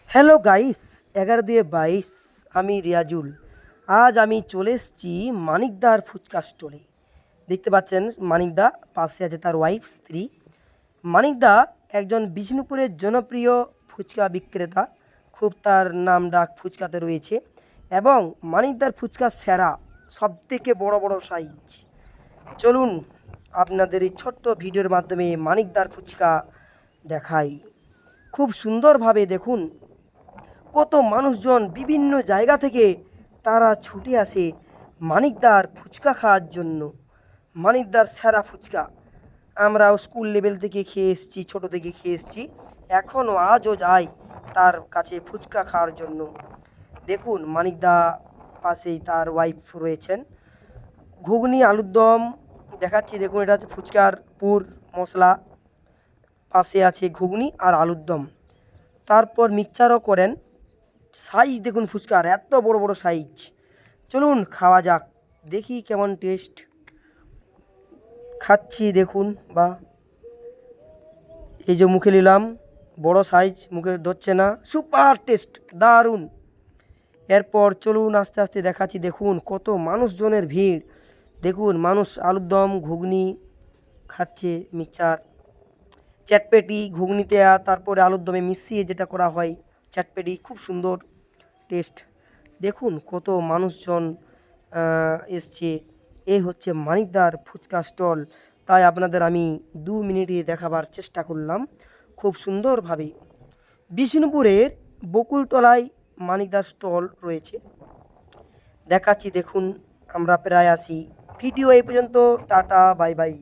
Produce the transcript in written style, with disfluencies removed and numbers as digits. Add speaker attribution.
Speaker 1: Hello guys, 11/2/22 আমি রিয়াজুল। আজ আমি চলে এসেছি মানিকদার ফুচকা স্টলে। দেখতে পাচ্ছেন মানিকদা, পাশে আছে তার ওয়াইফ স্ত্রী। মানিকদা একজন বিষ্ণুপুরের জনপ্রিয় ফুচকা বিক্রেতা, খুব তার নাম ডাক ফুচকাতে রয়েছে। এবং মানিকদার ফুচকা সেরা, সবথেকে বড় বড় সাইজ। চলুন আপনাদের এই ছোট্ট ভিডিওর মাধ্যমে মানিকদার ফুচকা দেখাই। খুব সুন্দরভাবে দেখুন, কত মানুষজন বিভিন্ন জায়গা থেকে তারা ছুটে আসে মানিকদার ফুচকা খাওয়ার জন্য। মানিকদার সেরা ফুচকা আমরাও স্কুল লেভেল থেকে খেয়ে এসেছি, ছোটো থেকে খেয়ে এসেছি, এখনও আজও যাই তার কাছে ফুচকা খাওয়ার জন্য। দেখুন মানিকদা, পাশেই তার ওয়াইফ রয়েছেন। ঘুগনি আলুর দম দেখাচ্ছি, দেখুন এটা হচ্ছে ফুচকার পুর মশলা, পাশে আছে ঘুগনি আর আলুর দম, তারপর মিক্সচারও করেন। সাইজ দেখুন ফুচকার, এত বড় বড় সাইজ। চলুন খাওয়া যাক, দেখি কেমন টেস্ট। খাচ্ছি দেখুন, বা এই যে মুখে নিলাম, বড় সাইজ, মুখে ধরছে না, সুপার টেস্ট, দারুণ। এরপর চলুন আস্তে আস্তে দেখাচ্ছি, দেখুন কত মানুষজনের ভিড়। দেখুন মানুষ আলুর দম ঘুগনি খাচ্ছে, মিক্সচার চ্যাটপেটি ঘুগনিতে আর তারপরে আলুর দমে মিশিয়ে যেটা করা হয় চ্যাটপেটি, খুব সুন্দর টেস্ট। দেখুন কত মানুষজন এসছে। এই হচ্ছে মানিকদার ফুচকা স্টল, তাই আপনাদের আমি 2 মিনিটে দেখাবার চেষ্টা করলাম খুব সুন্দরভাবে। বিষ্ণুপুরের বকুলতলায় মানিকদার স্টল রয়েছে, দেখাচ্ছি দেখুন। আমরা প্রায় আসি। ভিডিও এই পর্যন্ত, টাটা বাই বাই।